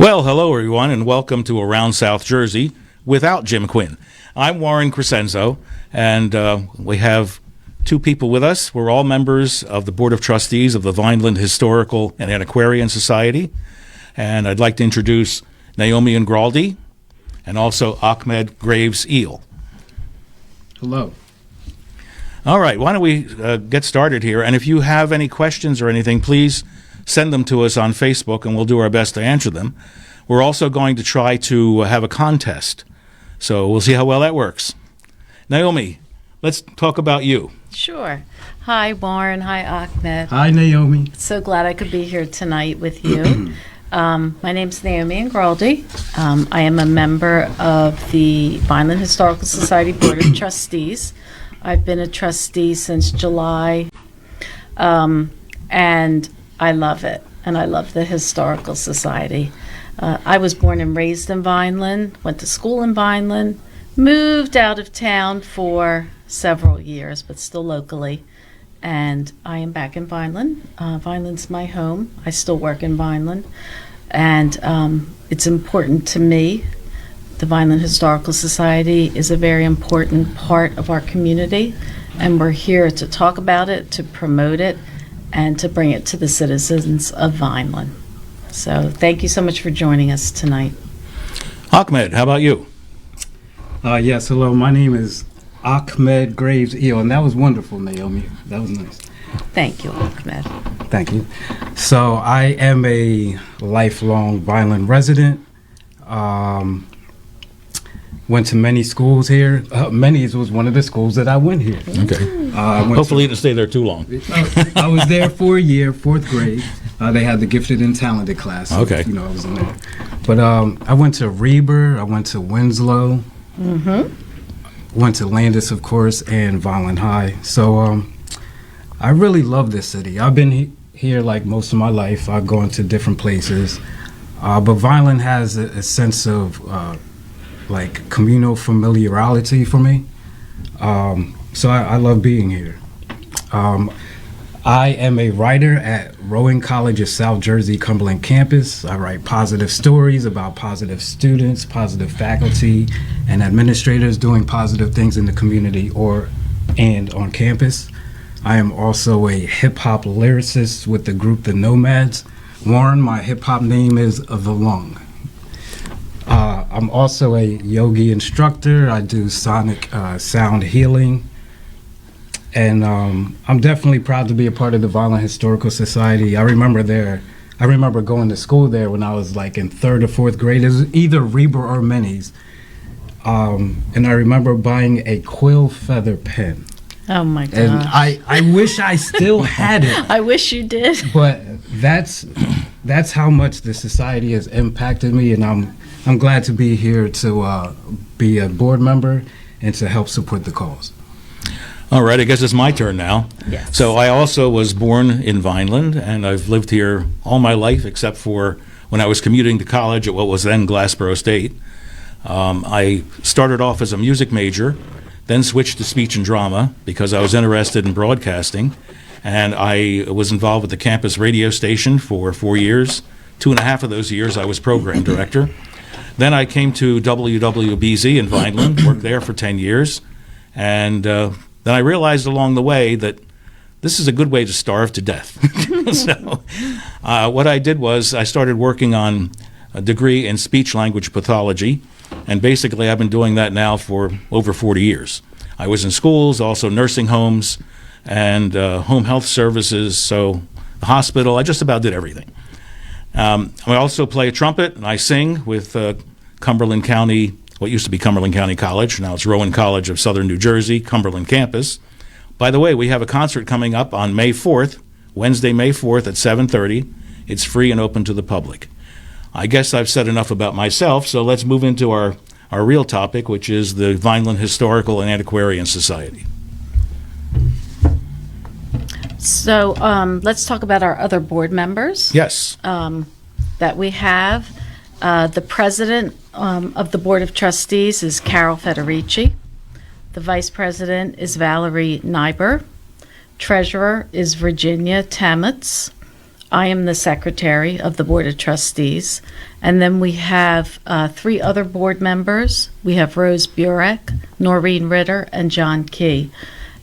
Well, hello everyone, and welcome to Around South Jersey without Jim Quinn. I'm Warren Crescenzo, and we have two people with us. We're all members of the Board of Trustees of the Vineland Historical and Antiquarian Society, and I'd like to introduce Naomi Ingraldi and also Ahmad Graves-Eel. Hello. All right, why don't we get started here, and if you have any questions or anything, please send them to us on Facebook, and we'll do our best to answer them. We're also going to try to have a contest, so we'll see how well that works. Naomi, let's talk about you. Sure. Hi, Warren. Hi, Ahmed. Hi, Naomi. So glad I could be here tonight with you. My name's Naomi Ingraldi. I am a member of the Vineland Historical Society Board of Trustees. I've been a trustee since July, and I love it, and I love the Historical Society. I was born and raised in Vineland, went to school in Vineland, moved out of town for several years, but still locally, and I am back in Vineland. Vineland's my home. I still work in Vineland, and it's important to me. The Vineland Historical Society is a very important part of our community, and we're here to talk about it, to promote it, and to bring it to the citizens of Vineland. So thank you so much for joining us tonight. Ahmed, how about you? Yes, hello. My name is Ahmad Graves-Eel, and that was wonderful, Naomi. That was nice. Thank you, Ahmed. Thank you. So I am a lifelong Vineland resident. Went to many schools here. Many's was one of the schools that I went here. Okay. Hopefully you didn't stay there too long. I was there for a year, fourth grade. They had the gifted and talented class. So, Okay. I was in there. But I went to Reber, I went to Winslow, went to Landis, of course, and Vineland High. So I really love this city. I've been here like most of my life. I've gone to different places. But Vineland has a sense of like communal familiarity for me. So I love being here. I am a writer at Rowan College's South Jersey Cumberland campus. I write positive stories about positive students, positive faculty, and administrators doing positive things in the community and on campus. I am also a hip-hop lyricist with the group The Nomads. Warren, my hip-hop name is The Lung. I'm also a yogi instructor. I do sonic sound healing. And I'm definitely proud to be a part of the Vineland Historical Society. I remember going to school there when I was like in third or fourth grade. It was either Reber or Minnie's. And I remember buying a quill feather pen. Oh my gosh. And I wish I still had it. I wish you did. But that's how much the society has impacted me, and I'm glad to be here to be a board member and to help support the cause. All right, I guess it's my turn now. Yes. So I also was born in Vineland, and I've lived here all my life except for when I was commuting to college at what was then Glassboro State. I started off as a music major, then switched to speech and drama because I was interested in broadcasting, and I was involved with the campus radio station for 4 years. 2.5 of those years I was program director. Then I came to WWBZ in Vineland, worked there for 10 years, and then I realized along the way that this is a good way to starve to death. So what I did was I started working on a degree in speech-language pathology, and basically I've been doing that now for over 40 years. I was in schools, also nursing homes, and home health services, so the hospital. I just about did everything. I also play a trumpet, and I sing with Cumberland County, what used to be Cumberland County College. Now it's Rowan College of Southern New Jersey, Cumberland campus. By the way, we have a concert coming up on May 4th, Wednesday, May 4th at 7:30. It's free and open to the public. I guess I've said enough about myself, so let's move into our real topic, which is the Vineland Historical and Antiquarian Society. So let's talk about our other board members. Yes. That we have. The president of the Board of Trustees is Carol Federici. The vice president is Valerie Nyber. Treasurer is Virginia Tamitz. I am the secretary of the Board of Trustees. And then we have 3 other board members. We have Rose Burek, Noreen Ritter, and John Key.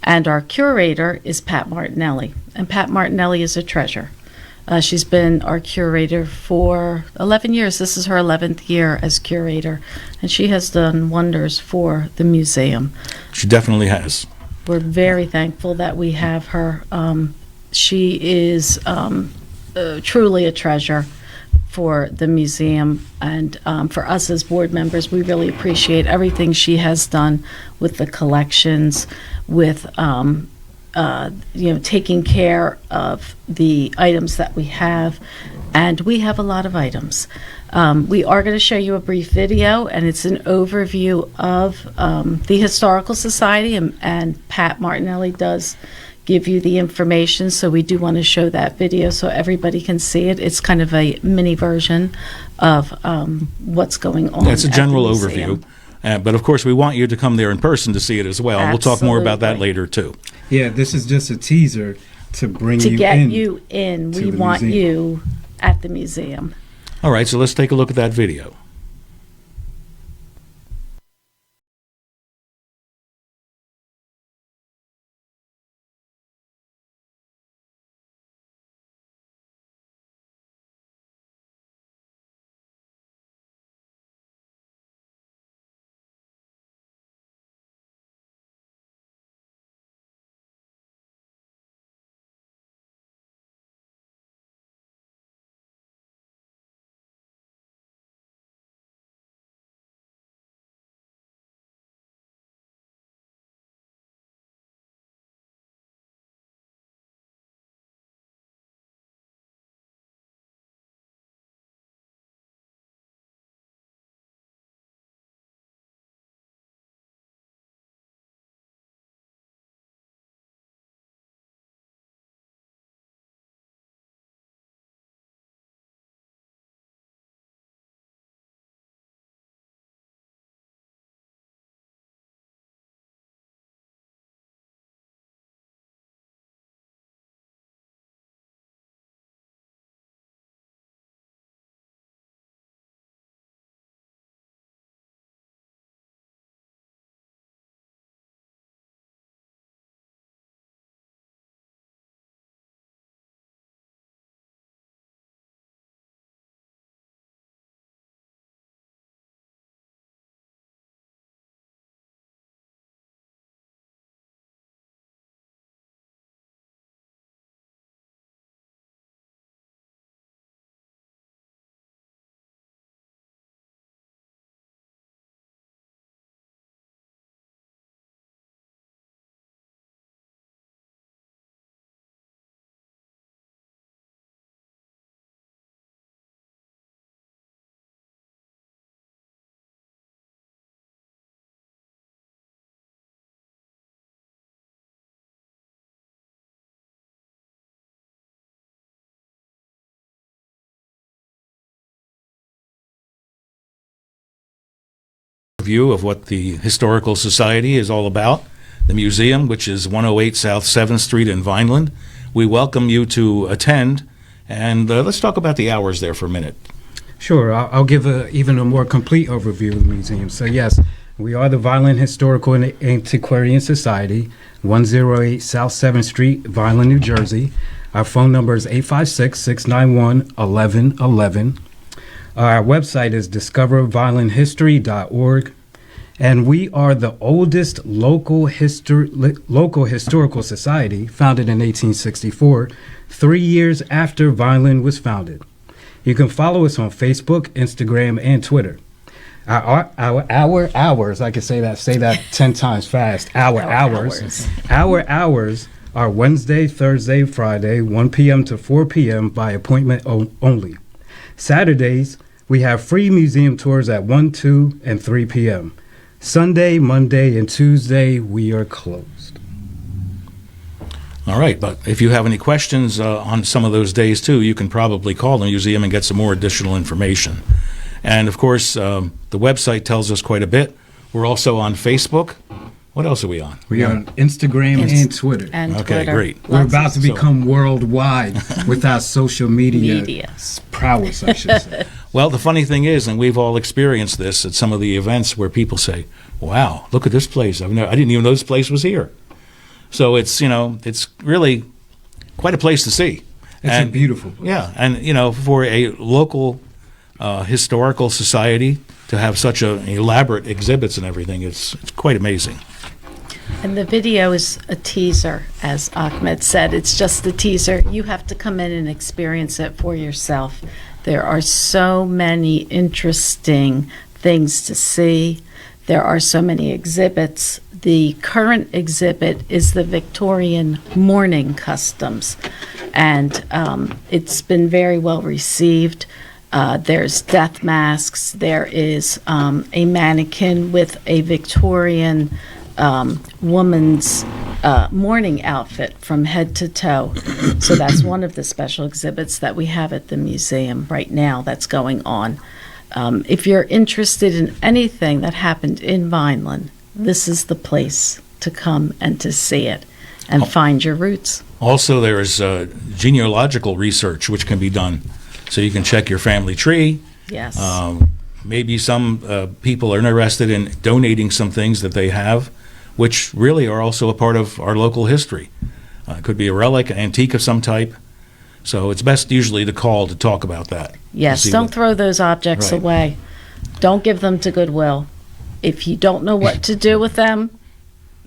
And our curator is Pat Martinelli. And Pat Martinelli is a treasure. She's been our curator for 11 years. This is her 11th year as curator. And she has done wonders for the museum. She definitely has. We're very thankful that we have her. She is truly a treasure for the museum, and for us as board members, we really appreciate everything she has done with the collections, with taking care of the items that we have, and we have a lot of items. We are going to show you a brief video, and it's an overview of the Historical Society, and Pat Martinelli does give you the information, so we do want to show that video so everybody can see it. It's kind of a mini version of what's going on. It's a at the general museum. overview, but of course we want you to come there in person to see it as well. We'll talk more about that Absolutely. later too. Yeah, this is just a teaser to bring To you get in. you in, to we the want museum. you at the museum. All right, so let's take a look at that video. View of what the Historical Society is all about. The museum, which is 108 South 7th Street in Vineland. We welcome you to attend, and let's talk about the hours there for a minute. Sure, I'll give even a more complete overview of the museum. So yes, we are the Vineland Historical and Antiquarian Society, 108 South 7th Street, Vineland, New Jersey. Our phone number is 856-691-1111. Our website is discovervinelandhistory.org. And we are the oldest local historical society, founded in 1864, 3 years after Vineland was founded. You can follow us on Facebook, Instagram, and Twitter. Our hours, I can say that 10 times fast. Our hours are Wednesday, Thursday, Friday, 1 p.m. to 4 p.m. by appointment only. Saturdays, we have free museum tours at 1, 2, and 3 p.m. Sunday, Monday, and Tuesday, we are closed. All right, but if you have any questions on some of those days too, you can probably call the museum and get some more additional information. And of course, the website tells us quite a bit. We're also on Facebook. What else are we on? We are on Instagram and Twitter. And Okay, Twitter. great. We're Lots about of to become worldwide with our social media, media. prowess, I should say. Well, the funny thing is, and we've all experienced this at some of the events where people say, wow, look at this place. I didn't even know this place was here. So it's, it's really quite a place to see. It's a beautiful place. Yeah, and, for a local historical society to have such elaborate exhibits and everything, it's quite amazing. And the video is a teaser, as Ahmed said. It's just a teaser. You have to come in and experience it for yourself. There are so many interesting things to see. There are so many exhibits. The current exhibit is the Victorian mourning customs, and it's been very well received. There's death masks. There is a mannequin with a Victorian woman's mourning outfit from head to toe. So that's one of the special exhibits that we have at the museum right now that's going on. If you're interested in anything that happened in Vineland, this is the place to come and to see it and find your roots. Also, there is genealogical research which can be done. So you can check your family tree. Yes. Maybe some people are interested in donating some things that they have, which really are also a part of our local history. It could be a relic, an antique of some type. So it's best usually to call to talk about that. Yes, don't throw those objects Right. away. Don't give them to Goodwill. If you don't know what to do with them,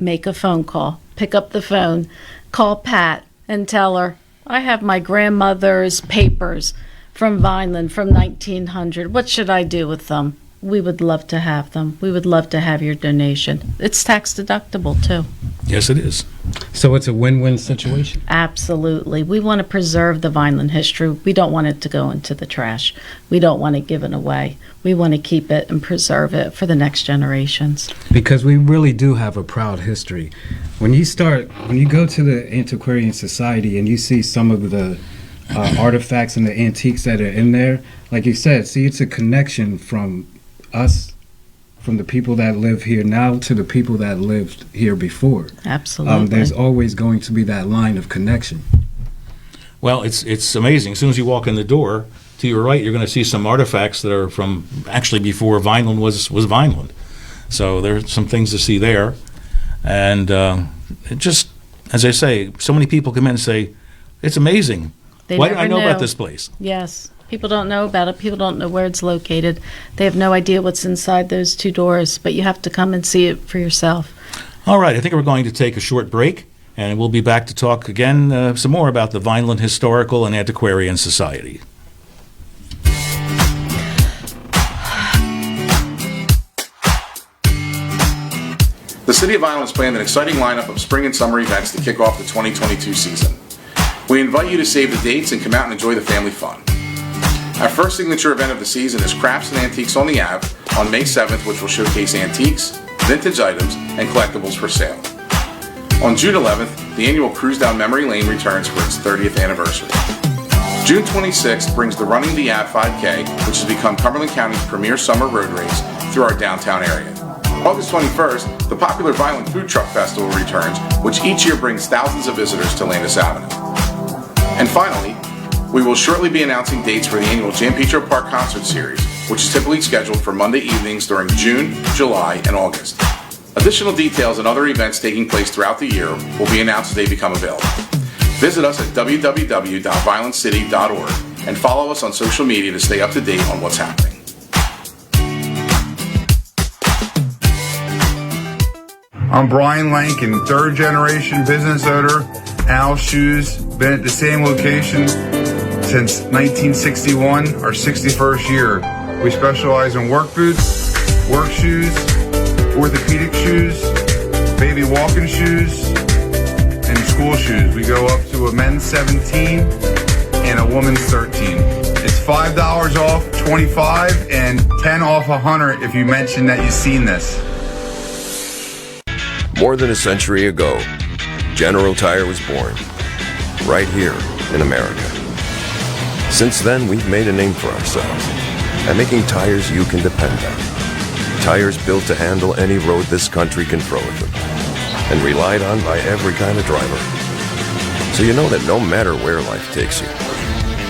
make a phone call. Pick up the phone, call Pat, and tell her, I have my grandmother's papers from Vineland from 1900. What should I do with them? We would love to have them. We would love to have your donation. It's tax deductible, too. Yes, it is. So it's a win-win situation. Absolutely. We want to preserve the Vineland history. We don't want it to go into the trash. We don't want to give it away. We want to keep it and preserve it for the next generations. Because we really do have a proud history. When you go to the Antiquarian Society and you see some of the artifacts and the antiques that are in there, like you said, see, it's a connection from us, from the people that live here now to the people that lived here before. Absolutely. There's always going to be that line of connection. Well, it's amazing. As soon as you walk in the door, to your right, you're going to see some artifacts that are from actually before Vineland was Vineland. So there's some things to see there. And it just, as I say, so many people come in and say, it's amazing. They Why didn't I never know about knew. this place? Yes. People don't know about it. People don't know where it's located. They have no idea what's inside those two doors, but you have to come and see it for yourself. All right, I think we're going to take a short break, and we'll be back to talk again some more about the Vineland Historical and Antiquarian Society. The City of Vineland has planned an exciting lineup of spring and summer events to kick off the 2022 season. We invite you to save the dates and come out and enjoy the family fun. Our first signature event of the season is Crafts and Antiques on the Ave on May 7th, which will showcase antiques, vintage items, and collectibles for sale. On June 11th, the annual Cruise Down Memory Lane returns for its 30th anniversary. June 26th brings the Running the Ave 5K, which has become Cumberland County's premier summer road race through our downtown area. August 21st, the popular Vineland Food Truck Festival returns, which each year brings thousands of visitors to Landis Avenue. And finally, we will shortly be announcing dates for the annual Demetro Park Concert Series, which is typically scheduled for Monday evenings during June, July, and August. Additional details and other events taking place throughout the year will be announced as they become available. Visit us at www.violencity.org and follow us on social media to stay up to date on what's happening. I'm Brian Lankin, third generation business owner, Al Shoes. Been at the same location since 1961, our 61st year. We specialize in work boots, work shoes, orthopedic shoes, baby walking shoes, and school shoes. We go up to a men's 17 and a woman's 13. It's $5 off 25 and 10 off 100 if you mention that you've seen this. More than a century ago, General Tire was born, right here in America. Since then, we've made a name for ourselves at making tires you can depend on. Tires built to handle any road this country can throw at them. and relied on by every kind of driver. So you know that no matter where life takes you,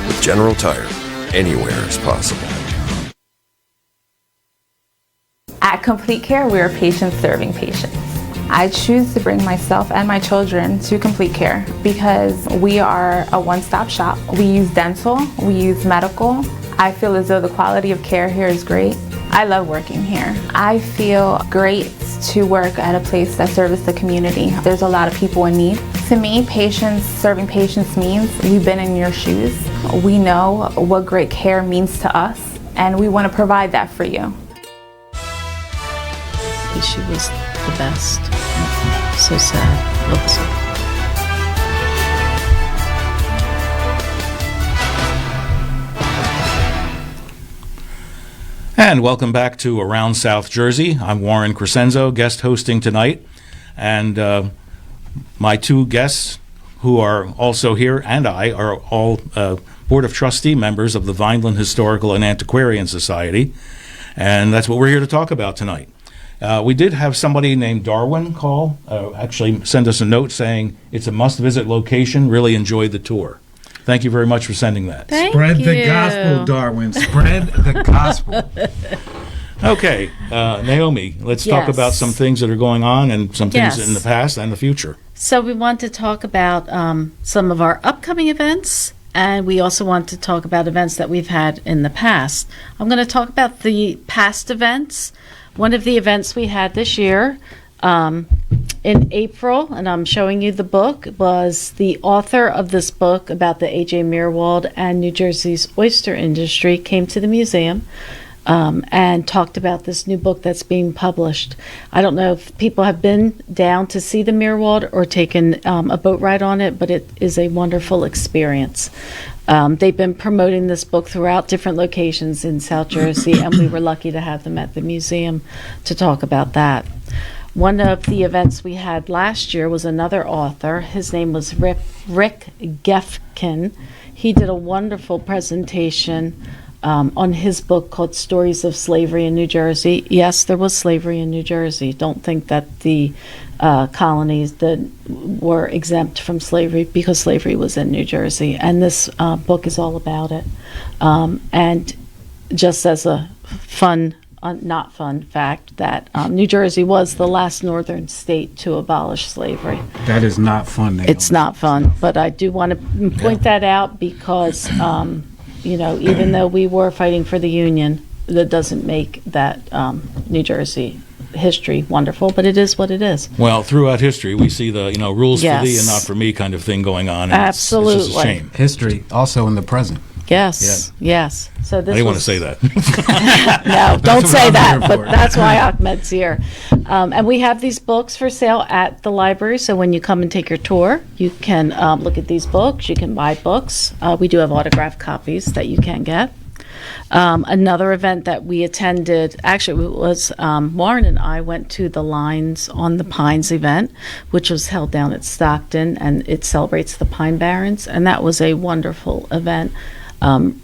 with General Tire, anywhere is possible. At Complete Care, we are patients serving patients. I choose to bring myself and my children to Complete Care because we are a one-stop shop. We use dental, we use medical. I feel as though the quality of care here is great. I love working here. I feel great to work at a place that serves the community. There's a lot of people in need. To me, patients serving patients means we've been in your shoes. We know what great care means to us, and we want to provide that for you. She was the best. So sad. Oops. And welcome back to Around South Jersey. I'm Warren Crescenzo, guest hosting tonight. And my two guests who are also here, and I, are all Board of Trustee members of the Vineland Historical and Antiquarian Society. And that's what we're here to talk about tonight. We did have somebody named Darwin call, actually send us a note saying it's a must-visit location, really enjoyed the tour. Thank you very much for sending that. Spread the gospel, Darwin. Spread the gospel. Okay, Naomi, let's talk about some things that are going on and some things in the past and the future. So we want to talk about some of our upcoming events, and we also want to talk about events that we've had in the past. I'm going to talk about the past events. One of the events we had this year in April, and I'm showing you the book, was the author of this book about the A.J. Meerwald and New Jersey's oyster industry came to the museum and talked about this new book that's being published. I don't know if people have been down to see the Meerwald or taken a boat ride on it, but it is a wonderful experience. They've been promoting this book throughout different locations in South Jersey, and we were lucky to have them at the museum to talk about that. One of the events we had last year was another author. His name was Rick Gefkin. He did a wonderful presentation on his book called Stories of Slavery in New Jersey. Yes, there was slavery in New Jersey. Don't think that the colonies that were exempt from slavery, because slavery was in New Jersey. And this book is all about it. And just as a not fun fact, that New Jersey was the last northern state to abolish slavery. That is not fun. It's not fun, but I do want to point that out because, even though we were fighting for the Union, that doesn't make that New Jersey history wonderful, but it is what it is. Well, throughout history, we see the rules for thee and not for me kind of thing going on. And Absolutely. It's just a shame. History also in the present. Yes. So this I didn't want to say that. No, don't say that, but that's why Ahmad's here. And we have these books for sale at the library, so when you come and take your tour, you can look at these books, you can buy books. We do have autographed copies that you can get. Another event that we attended, actually it was Warren and I went to the Lines on the Pines event, which was held down at Stockton, and it celebrates the Pine Barrens, and that was a wonderful event.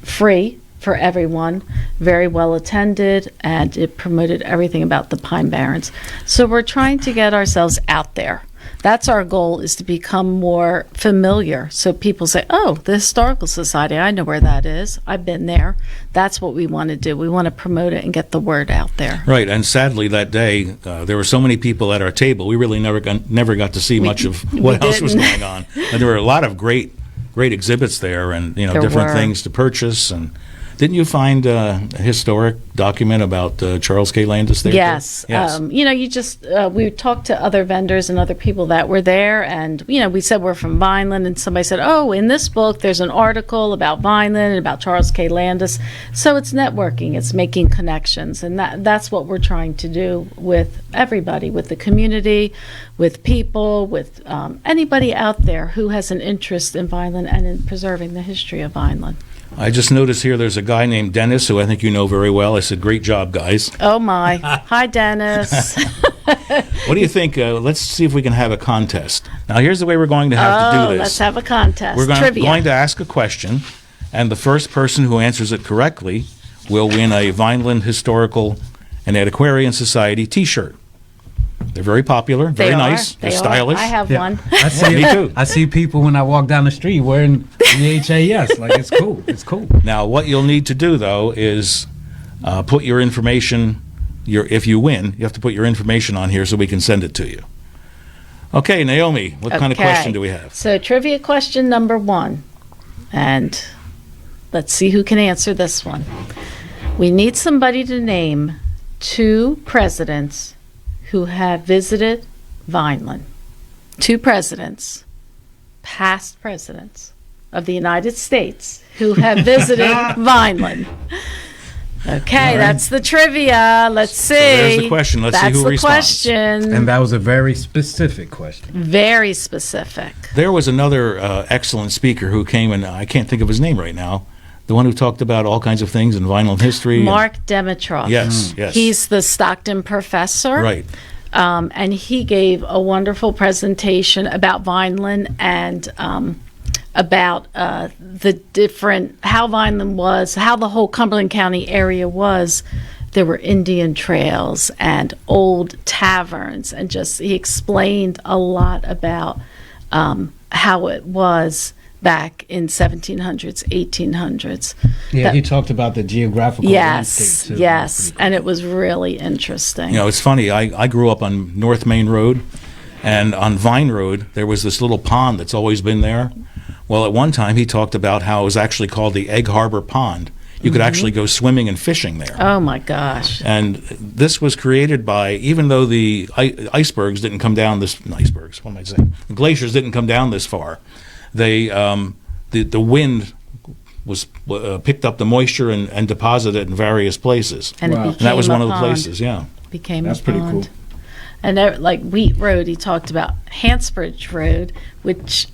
Free for everyone, very well attended, and it promoted everything about the Pine Barrens. So we're trying to get ourselves out there. That's our goal, is to become more familiar. So people say, oh, the Historical Society, I know where that is. I've been there. That's what we want to do. We want to promote it and get the word out there. Right, and sadly that day, there were so many people at our table, we really never got to see much of what else was going on. And there were a lot of great exhibits there, and different things to purchase. And didn't you find a historic document about Charles K. Landis there? Yes. We talked to other vendors and other people that were there, and we said we're from Vineland, and somebody said, oh, in this book there's an article about Vineland and about Charles K. Landis. So it's networking, it's making connections, and that's what we're trying to do with everybody, with the community, with people, with anybody out there who has an interest in Vineland and in preserving the history of Vineland. I just noticed here there's a guy named Dennis, who I think you know very well. I said, great job, guys. Oh, my. Hi, Dennis. What do you think? Let's see if we can have a contest. Now, here's the way we're going to have to do this. Let's have a contest. We're Trivia. going to ask a question, and the first person who answers it correctly will win a Vineland Historical and Antiquarian Society T-shirt. They're very popular, very nice, they're stylish. I have one. I see Me too. I see people when I walk down the street wearing the HAS. Like, it's cool. It's cool. Now, what you'll need to do, though, is put your information, if you win, you have to put your information on here so we can send it to you. Okay, Naomi, what kind of question do we have? So, trivia question number 1. And let's see who can answer this one. We need somebody to name 2 presidents who have visited Vineland. 2 presidents, past presidents of the United States who have visited Vineland. Okay, that's the trivia. Let's see. So there's the question. Let's see who responds. That's the question. And that was a very specific question. Very specific. There was another excellent speaker who came, and I can't think of his name right now, the one who talked about all kinds of things in Vineland history. Mark Demetro. Yes, yes. He's the Stockton professor. Right. And he gave a wonderful presentation about Vineland and about the different, how Vineland was, how the whole Cumberland County area was. There were Indian trails and old taverns, and just he explained a lot about how it was back in 1700s, 1800s. Yeah, he talked about the geographical landscape too. Yes, and it was really interesting. You know, it's funny. I grew up on North Main Road, and on Vine Road, there was this little pond that's always been there. Well, at one time, he talked about how it was actually called the Egg Harbor Pond. You could actually go swimming and fishing there. Oh, my gosh. And this was created by, even though the icebergs didn't come down this, icebergs, what am I saying? The glaciers didn't come down this far. They, the wind was picked up the moisture and deposited it in various places. And Wow. it And became that was one of the pond. places, yeah. Became That's a pretty pond. cool. And like Wheat Road, he talked about Hansbridge Road, which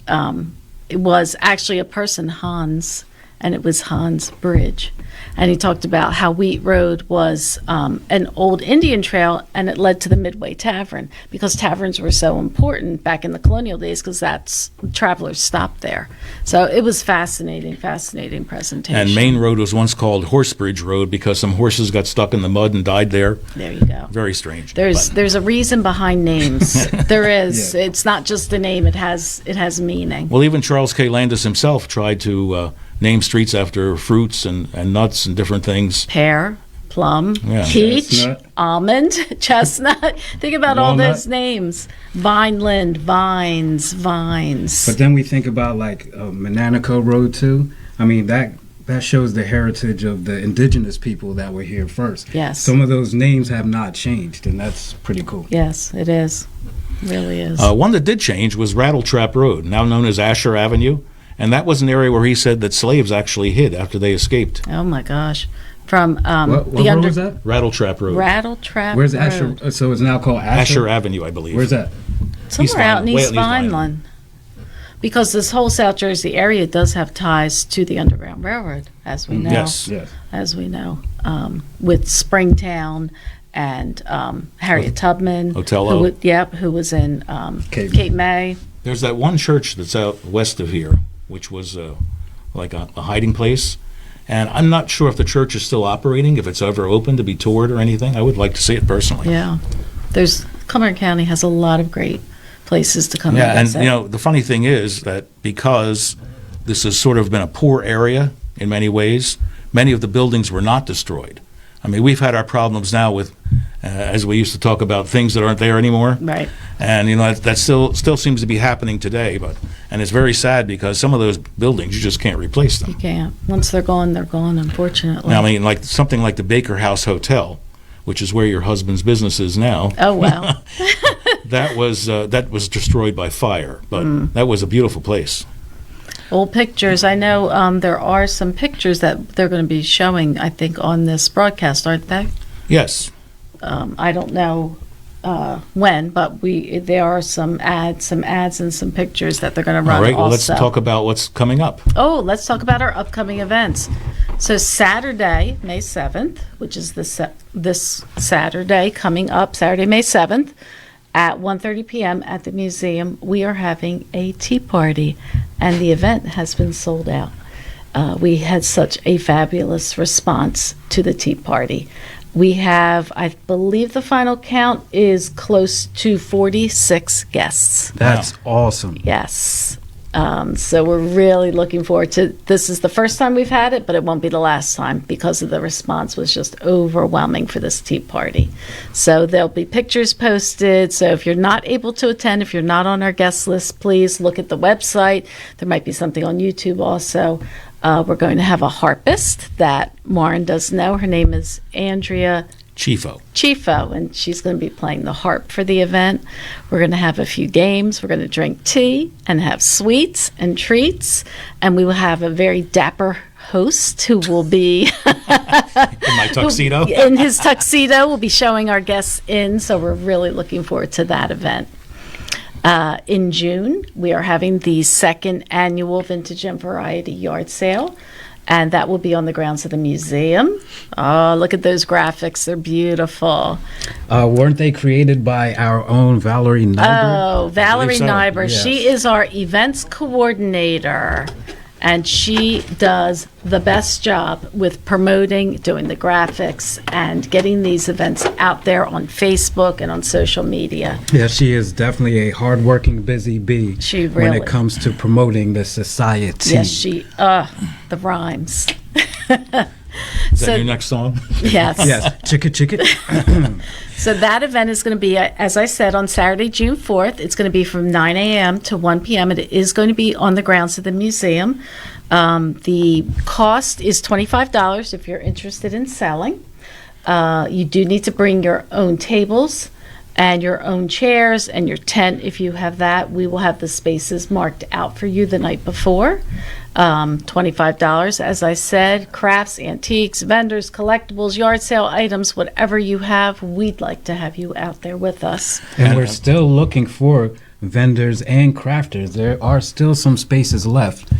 it was actually a person, Hans, and it was Hans Bridge. And he talked about how Wheat Road was an old Indian trail, and it led to the Midway Tavern, because taverns were so important back in the colonial days, because that's travelers stopped there. So it was fascinating presentation. And Main Road was once called Horsebridge Road because some horses got stuck in the mud and died there. There you go. Very strange. There's a reason behind names. There is. Yeah. It's not just a name. It has meaning. Well, even Charles K. Landis himself tried to name streets after fruits and nuts and different things. Pear, plum, Yeah. peach, Chestnut. almond, chestnut. Think about all Walnut. those names. Vineland, vines. But then we think about like Mananico Road too. I mean, that shows the heritage of the indigenous people that were here first. Yes. Some of those names have not changed, and that's pretty cool. Yes, it is. Really is. One that did change was Rattletrap Road, now known as Asher Avenue. And that was an area where he said that slaves actually hid after they escaped. Oh my gosh. From What the road was that? Rattletrap Road. Rattletrap Where's Road. Asher? So it's now called Asher Asher. Avenue, I believe. Where's that? Somewhere out in Vineland, way East out in East Vineland. Vineland. Because this whole South Jersey area does have ties to the Underground Railroad, as we know. Yes. Yes. As we know, with Springtown and Harriet Tubman. Otello. Who was in Cape Cape May. There's that one church that's out west of here, which was like a hiding place. And I'm not sure if the church is still operating, if it's ever open to be toured or anything. I would like to see it personally. Yeah. Cumberland County has a lot of great places to come Yeah, and and visit. you know, the funny thing is that because this has sort of been a poor area in many ways, many of the buildings were not destroyed. I mean, we've had our problems now with, as we used to talk about, things that aren't there anymore. Right. And, you know, that still seems to be happening today. And it's very sad because some of those buildings, you just can't replace them. You can't. Once they're gone, unfortunately. Now, I mean, like something like the Baker House Hotel, which is where your husband's business is now. Oh, well. That was destroyed by fire, but that was a beautiful place. Old pictures. I know there are some pictures that they're going to be showing, I think, on this broadcast, aren't they? Yes. I don't know when, but there are some ads and some pictures that they're going to run. All right. Well, let's also. talk about what's coming up. Oh, let's talk about our upcoming events. So Saturday, May 7th, which is this Saturday coming up, Saturday, May 7th, at 1:30 p.m. at the museum, we are having a tea party, and the event has been sold out. We had such a fabulous response to the tea party. We have, I believe the final count is close to 46 guests. That's awesome. Yes. So we're really looking forward to, this is the first time we've had it, but it won't be the last time because of the response was just overwhelming for this tea party. So there'll be pictures posted. So if you're not able to attend, if you're not on our guest list, please look at the website. There might be something on YouTube also. We're going to have a harpist that Warren does know. Her name is Andrea Chifo, and she's going to be playing the harp for the event. We're going to have a few games. We're going to drink tea and have sweets and treats, and we will have a very dapper host who will be In my tuxedo? in his tuxedo. Will be showing our guests in, so we're really looking forward to that event. In June, we are having the second annual Vintage and Variety Yard Sale, and that will be on the grounds of the museum. Oh, look at those graphics. They're beautiful. Weren't they created by our own Valerie Nyberg? Oh, Valerie so. Nyberg. Yes. She is our events coordinator, and she does the best job with promoting, doing the graphics, and getting these events out there on Facebook and on social media. Yeah, she is definitely a hardworking, busy bee She when really- it comes to promoting the society. Yes, the rhymes. Is that your next song? Yes. Yes, chicka chicka. So that event is going to be, as I said, on Saturday, June 4th. It's going to be from 9 a.m. to 1 p.m. It is going to be on the grounds of the museum. The cost is $25 if you're interested in selling. You do need to bring your own tables and your own chairs and your tent if you have that. We will have the spaces marked out for you the night before. $25, as I said, crafts, antiques, vendors, collectibles, yard sale items, whatever you have, we'd like to have you out there with us. And we're still looking for vendors and crafters. There are still some spaces left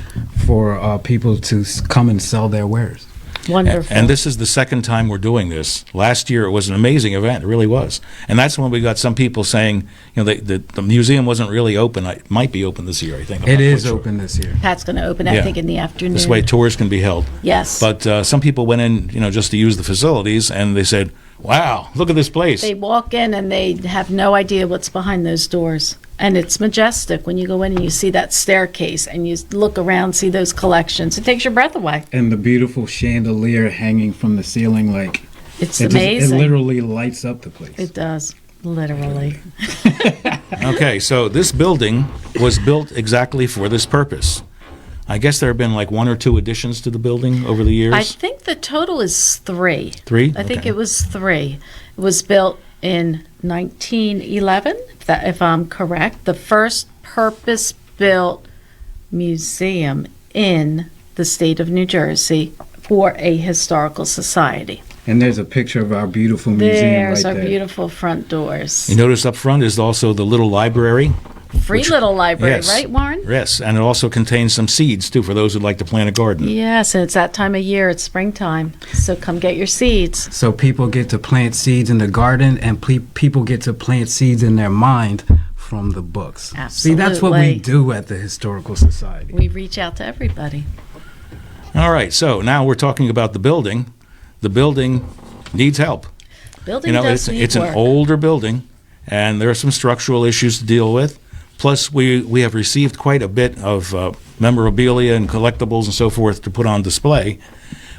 for people to come and sell their wares. Wonderful. And this is the second time we're doing this. Last year, it was an amazing event. It really was. And that's when we got some people saying, the museum wasn't really open. It might be open this year, I think. I'm It not is quite sure. open this year. Pat's going to open, I Yeah. think, in the afternoon. This way tours can be held. Yes. But some people went in, just to use the facilities, and they said, wow, look at this place. They walk in and they have no idea what's behind those doors. And it's majestic when you go in and you see that staircase and you look around, see those collections. It takes your breath away. And the beautiful chandelier hanging from the ceiling, like It's it amazing. it literally lights up the place. It does, literally. Okay, so this building was built exactly for this purpose. I guess there have been like one or two additions to the building over the years. I think the total is 3. 3? I think Okay. it was 3. It was built in 1911, if I'm correct. The first purpose-built museum in the state of New Jersey for a historical society. And there's a picture of our beautiful museum There's right our there. beautiful front doors. You notice up front is also the little library. Free little library, Yes. right, Warren? Yes, and it also contains some seeds, too, for those who'd like to plant a garden. Yes, and it's that time of year. It's springtime. So come get your seeds. So people get to plant seeds in the garden, and people get to plant seeds in their mind from the books. See, that's what we Absolutely. do at the Historical Society. We reach out to everybody. All right, so now we're talking about the building. The building needs help. Building does need it's work. an older building, and there are some structural issues to deal with. Plus, we have received quite a bit of memorabilia and collectibles and so forth to put on display,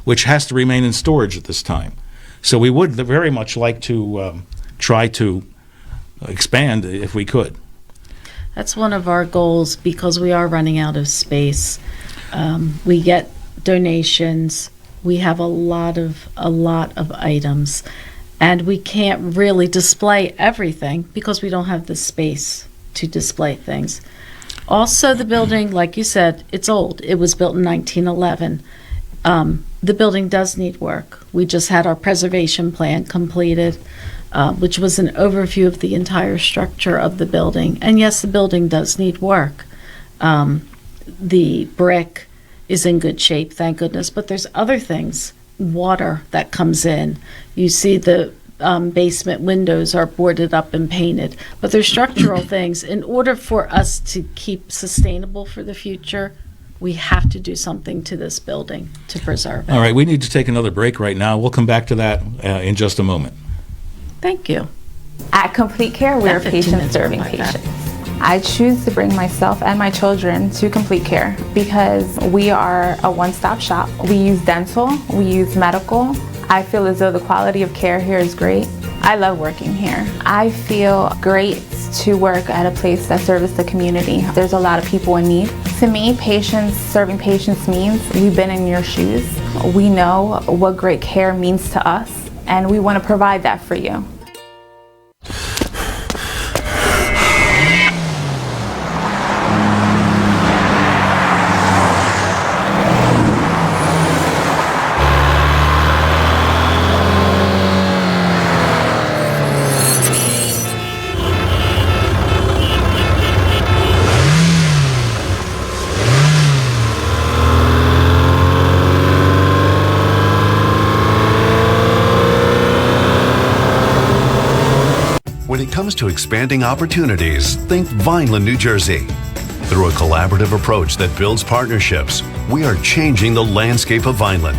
which has to remain in storage at this time. So we would very much like to try to expand if we could. That's one of our goals because we are running out of space. We get donations. We have a lot of items, and we can't really display everything because we don't have the space to display things. Also, the building, like you said, it's old. It was built in 1911. The building does need work. We just had our preservation plan completed, which was an overview of the entire structure of the building. And yes, the building does need work. The brick is in good shape, thank goodness, but there's other things. Water that comes in. You see the basement windows are boarded up and painted, but there's structural things. In order for us to keep sustainable for the future, We have to do something to this building to preserve it. All right, we need to take another break right now. We'll come back to that in just a moment. Thank you. At Complete Care, we are 15 patient minutes serving like that. patients. I choose to bring myself and my children to Complete Care because we are a one-stop shop. We use dental, we use medical. I feel as though the quality of care here is great. I love working here. I feel great to work at a place that serves the community. There's a lot of people in need. To me, serving patients means we've been in your shoes. We know what great care means to us, and we want to provide that for you. When it comes to expanding opportunities, think Vineland, New Jersey. Through a collaborative approach that builds partnerships, we are changing the landscape of Vineland.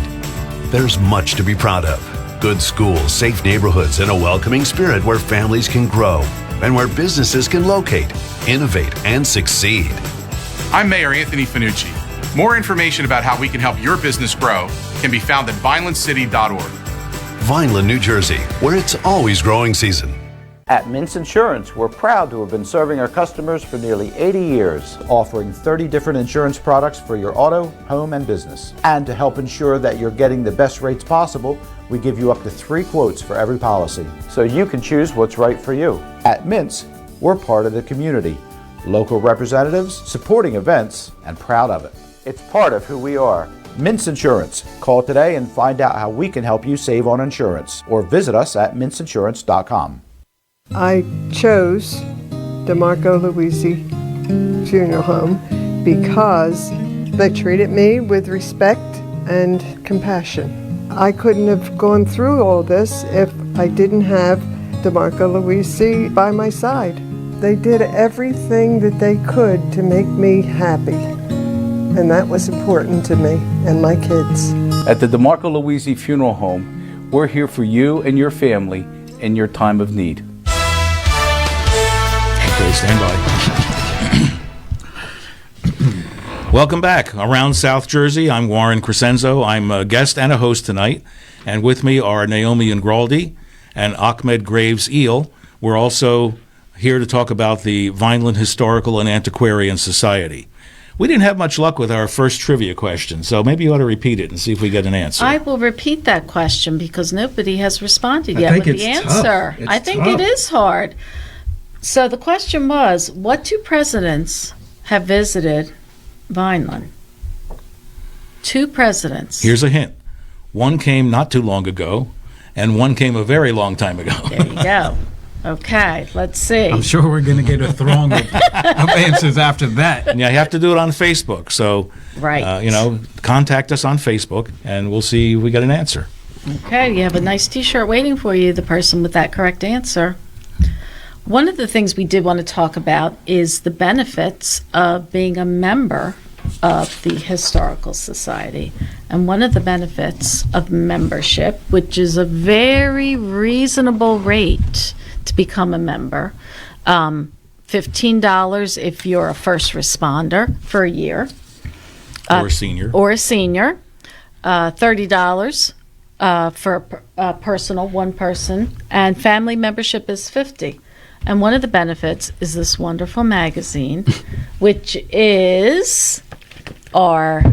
There's much to be proud of. Good schools, safe neighborhoods, and a welcoming spirit where families can grow and where businesses can locate, innovate, and succeed. I'm Mayor Anthony Finucci. More information about how we can help your business grow can be found at vinelandcity.org. Vineland, New Jersey, where it's always growing season. At Mintz Insurance, we're proud to have been serving our customers for nearly 80 years, offering 30 different insurance products for your auto, home, and business. And to help ensure that you're getting the best rates possible, we give you up to 3 quotes for every policy, so you can choose what's right for you. At Mintz, we're part of the community, local representatives, supporting events, and proud of it. It's part of who we are. Mintz Insurance. Call today and find out how we can help you save on insurance, or visit us at mintzinsurance.com. I chose DeMarco Luisi Funeral Home because they treated me with respect and compassion. I couldn't have gone through all this if I didn't have DeMarco Luisi by my side. They did everything that they could to make me happy, and that was important to me and my kids. At the DeMarco Luisi Funeral Home, we're here for you and your family in your time of need. Okay, stand by. Welcome back. Around South Jersey, I'm Warren Crescenzo. I'm a guest and a host tonight. And with me are Naomi Ingraldi and Ahmad Graves-Eel. We're also here to talk about the Vineland Historical and Antiquarian Society. We didn't have much luck with our first trivia question, so maybe you ought to repeat it and see if we get an answer. I will repeat that question because nobody has responded yet with the answer. I think it is hard. So the question was, what 2 presidents have visited Vineland? 2 presidents. Here's a hint. One came not too long ago, and one came a very long time ago. There you go. Okay, let's see. I'm sure we're going to get a throng of answers after that. And you have to do it on Facebook. So, right. Contact us on Facebook, and we'll see if we get an answer. Okay, you have a nice T-shirt waiting for you, the person with that correct answer. One of the things we did want to talk about is the benefits of being a member of the Historical Society. And one of the benefits of membership, which is a very reasonable rate to become a member, $15 if you're a first responder for a year. Or a senior. $30 for a personal, one person, and family membership is $50. And one of the benefits is this wonderful magazine, which is our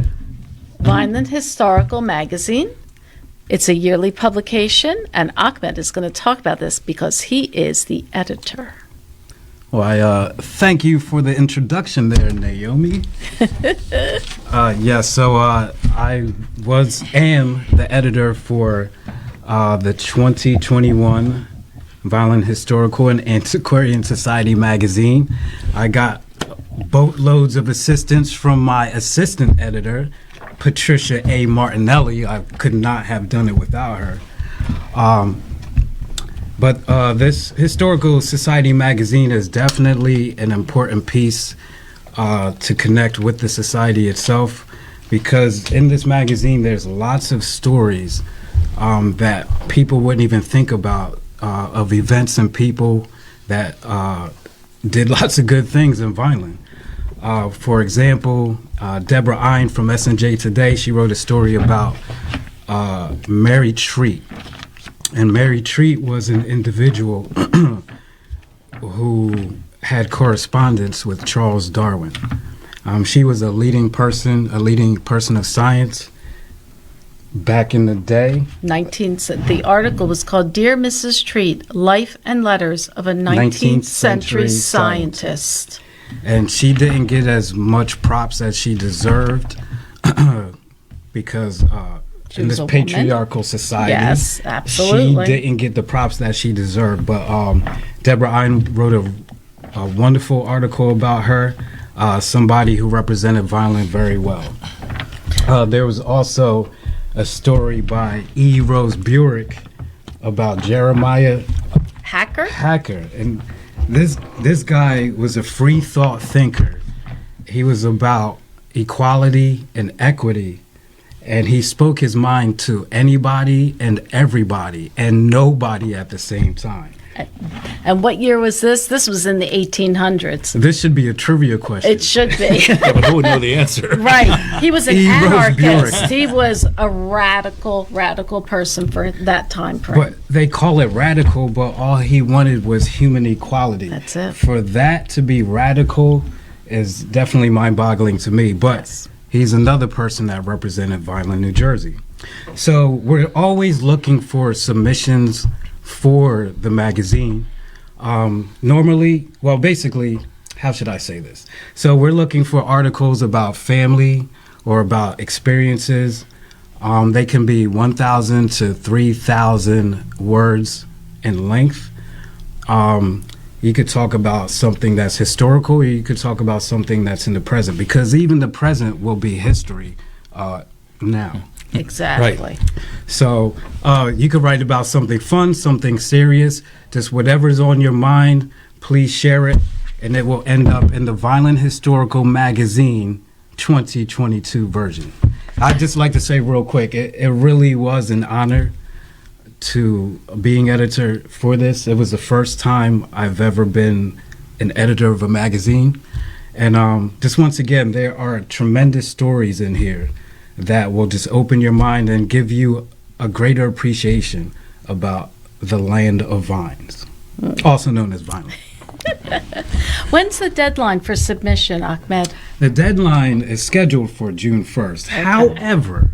Vineland Historical Magazine. It's a yearly publication, and Ahmad is going to talk about this because he is the editor. Well, I thank you for the introduction there, Naomi. I am the editor for the 2021 Vineland Historical and Antiquarian Society magazine. I got boatloads of assistance from my assistant editor, Patricia A. Martinelli. I could not have done it without her. But this Historical Society magazine is definitely an important piece to connect with the society itself. because in this magazine there's lots of stories that people wouldn't even think about, of events and people that did lots of good things in Vineland. For example, Deborah Ein from S&J Today, she wrote a story about Mary Treat. And Mary Treat was an individual who had correspondence with Charles Darwin. She was a leading person of science back in the day. The article was called Dear Mrs. Treat, Life and Letters of a 19th Century Scientist. And she didn't get as much props as she deserved because in this patriarchal society, yes, absolutely, she didn't get the props that she deserved. But Deborah Ein wrote a wonderful article about her, somebody who represented Vineland very well. There was also a story by E. Rose Burek about Jeremiah Hacker. And this guy was a free thought thinker. He was about equality and equity, and he spoke his mind to anybody and everybody and nobody at the same time. And what year was this? This was in the 1800s. This should be a trivia question. It should be. Yeah, but who would know the answer? Right. He was an anarchist. Burek. He was a radical person for that time frame. But they call it radical, but all he wanted was human equality. That's it. For that to be radical is definitely mind-boggling to me. But Yes. he's another person that represented Vineland, New Jersey. So we're always looking for submissions for the magazine. Normally, well, basically, how should I say this? So we're looking for articles about family or about experiences. They can be 1,000 to 3,000 words in length. You could talk about something that's historical, or you could talk about something that's in the present, because even the present will be history now. Exactly. Right. So you could write about something fun, something serious, just whatever's on your mind. Please share it, and it will end up in the Vineland Historical Magazine 2022 version. I'd just like to say real quick, it really was an honor to being editor for this. It was the first time I've ever been an editor of a magazine. And just once again, there are tremendous stories in here that will just open your mind and give you a greater appreciation about the land of vines, also known as Vineland. When's the deadline for submission, Ahmed? The deadline is scheduled for June 1st. Okay. However,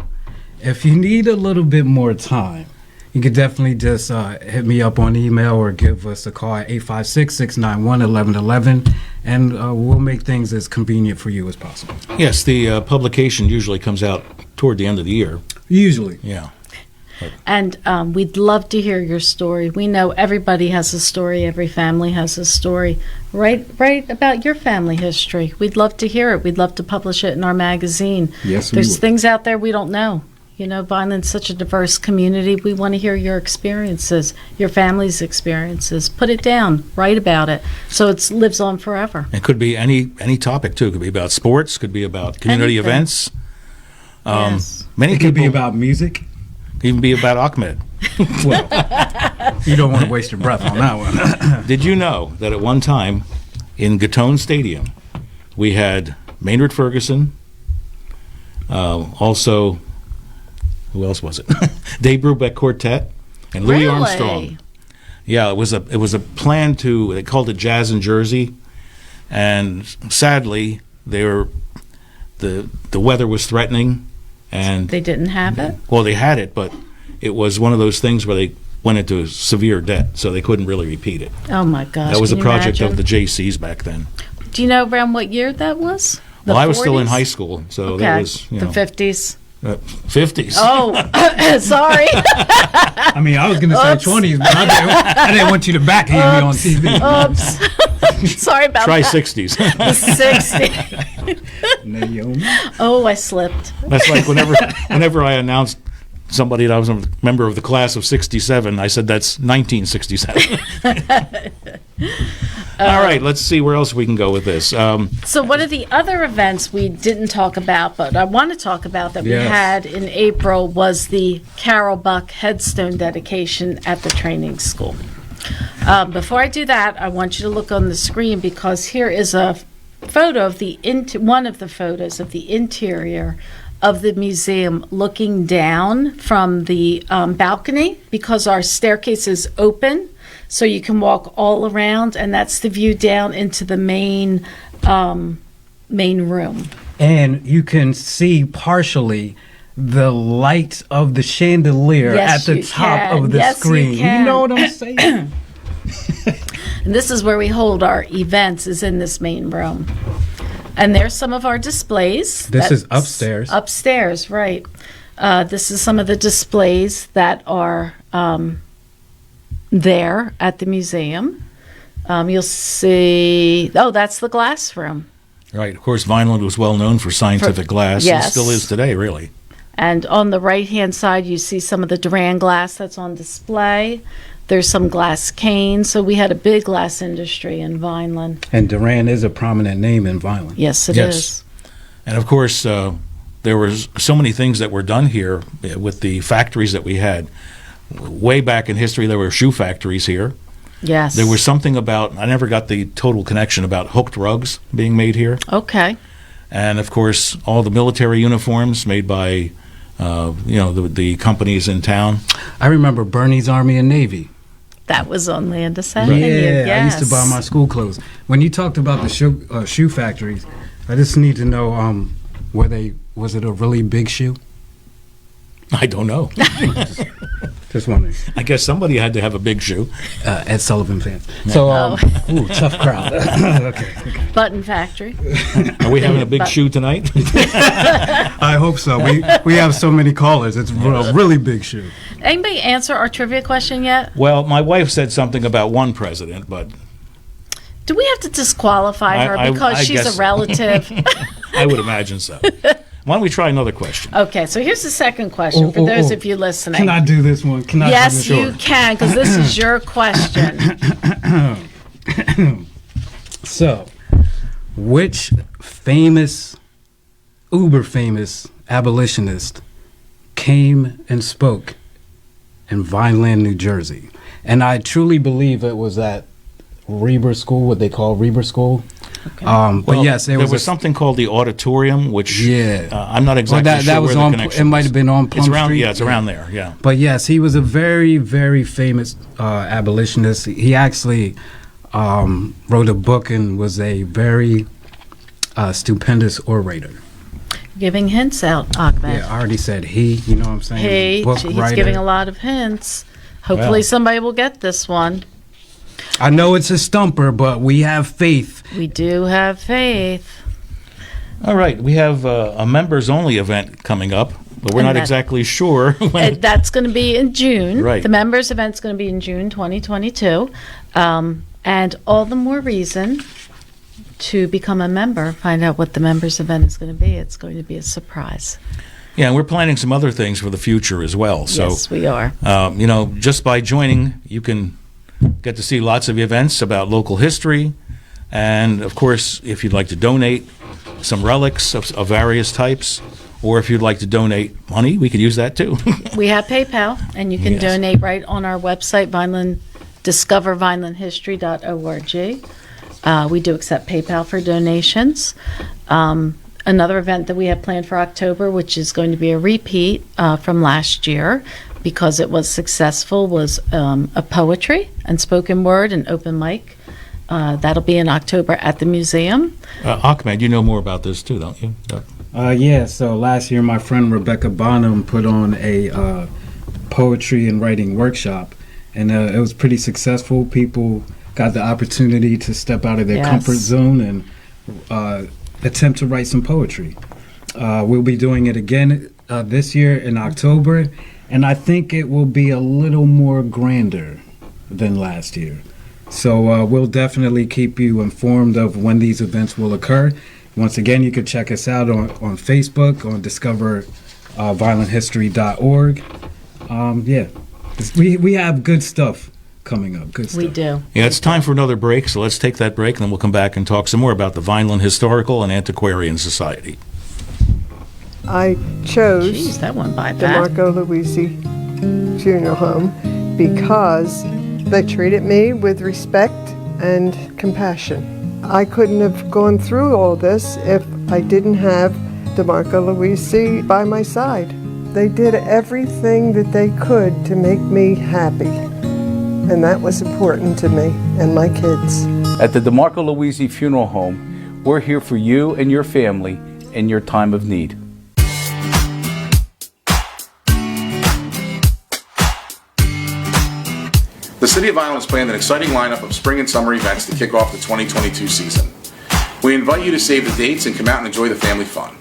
if you need a little bit more time, you could definitely just hit me up on email or give us a call at 856-691-1111, and we'll make things as convenient for you as possible. Yes, the publication usually comes out toward the end of the year. Usually. Yeah. And we'd love to hear your story. We know everybody has a story. Every family has a story. Write about your family history. We'd love to hear it. We'd love to publish it in our magazine. Yes, There's things out there we don't know. You know, Vineland's such a diverse community. We want to hear your experiences, your family's experiences. Put it down. Write about it so it lives on forever. It could be any topic, too. It could be about sports. Could be about community Anything. Events. Yes. Many It could be people- about music. Could even be about Ahmed. Well, you don't want to waste your breath on that one. Did you know that at one time in Gatone Stadium, we had Maynard Ferguson, also, who else was it? Dave Brubeck Quartet and Louis Really? Armstrong. Yeah, it was a plan to, they called it Jazz in Jersey, and sadly, the weather was threatening, and They didn't have it? well, they had it, but it was one of those things where they went into severe debt, so they couldn't really repeat it. Oh, my gosh. That was a can you project imagine? of the JCs back then. Do you know around what year that was? The Well, I was still in 40s? high school, so Okay. that was, the 50s. 50s. Oh, sorry. I mean, I was going to say Oops. 20s, but I didn't want you to backhand me on TV. Oops. Sorry about Try that. 60s. The 60s. Naomi. Oh, I slipped. That's like whenever I announced somebody that was a member of the class of 67, I said that's 1967. All right, let's see where else we can go with this. So one of the other events we didn't talk about, but I want to talk about that we Yes. had in April was the Carol Buck Headstone dedication at the training school. Before I do that, I want you to look on the screen because here is a photo of one of the photos of the interior of the museum looking down from the balcony because our staircase is open. So you can walk all around, and that's the view down into the main room. And you can see partially the light of the chandelier Yes, at the you top can. of the Yes, you screen. can. know what I'm saying? And this is where we hold our events, is in this main room. And there's some of our displays. This is That's upstairs. Upstairs, right. This is some of the displays that are there at the museum. You'll see, that's the glass room. Right, of course, Vineland was well known for scientific glass, and yes. still is today, really. And on the right-hand side, you see some of the Duran glass that's on display. There's some glass canes. So we had a big glass industry in Vineland. And Duran is a prominent name in Vineland. Yes, it is. And of course, there was so many things that were done here with the factories that we had. Way back in history, there were shoe factories here. Yes. There was something about, I never got the total connection, about hooked rugs being made here. Okay. And of course, all the military uniforms made by, the companies in town. I remember Bernie's Army and Navy. That was on Landis Yeah, Avenue. I used to yes. buy my school clothes. When you talked about the shoe factories, I just need to know, was it a really big shoe? I don't know. Just wondering. I guess somebody had to have a big shoe. Ed Sullivan fans. So, tough crowd. Okay. Button Factory. Are we having a big shoe tonight? I hope so. We have so many callers. It's a really big shoe. Anybody answer our trivia question yet? Well, my wife said something about one president, but Do we have to disqualify her because I she's guess a relative? I would imagine so. Why don't we try another question? Okay, so here's the second question for those of you listening. Can I do this one? Yes, you can, because this is your question. So, which uber famous abolitionist came and spoke in Vineland, New Jersey? And I truly believe it was at Reber School, what they call Reber School. Okay. But yes, there was something called the auditorium, which I'm not exactly that sure was where on. the connection It might have been on Plum It's around, Street. yeah, it's around there, yeah. But yes, he was a very, very famous abolitionist. He actually wrote a book and was a very stupendous orator. Giving hints out, Ahmed. Yeah, I already said he. You know what I'm saying? Hey, Book he's writer. giving a lot of hints. Hopefully Well. somebody will get this one. I know it's a stumper, but we have faith. We do have faith. All right, we have a members-only event coming up, but we're And not that- exactly sure when. That's going to be in June. Right. The members event's going to be in June 2022. And all the more reason to become a member, find out what the members event is going to be. It's going to be a surprise. Yeah, and we're planning some other things for the future as well. So, Yes, we are. Just by joining, you can get to see lots of events about local history. And, of course, if you'd like to donate some relics of various types, or if you'd like to donate money, we could use that too. We have PayPal, and you can Yes. donate right on our website, discovervinelandhistory.org. We do accept PayPal for donations. Another event that we have planned for October, which is going to be a repeat from last year because it was successful, was a poetry and spoken word and open mic. That'll be in October at the museum. Ahmed, you know more about this too, don't you? Yeah, so last year my friend Rebecca Bonham put on a poetry and writing workshop, and it was pretty successful. People got the opportunity to step out of their Yes. comfort zone and attempt to write some poetry. We'll be doing it again this year in October, and I think it will be a little more grander than last year. So we'll definitely keep you informed of when these events will occur. Once again, you can check us out on Facebook, on discoverviolenthistory.org, Yeah, we have good stuff coming up. Good stuff. We do. Yeah, it's time for another break, so let's take that break, and then we'll come back and talk some more about the Vineland Historical and Antiquarian Society. I chose Jeez, that went by fast. DeMarco Luisi Funeral Home because they treated me with respect and compassion. I couldn't have gone through all this if I didn't have DeMarco Luisi by my side. They did everything that they could to make me happy, and that was important to me and my kids. At the Demetro Luisi Funeral Home, we're here for you and your family in your time of need. The City of Vineland has planned an exciting lineup of spring and summer events to kick off the 2022 season. We invite you to save the dates and come out and enjoy the family fun.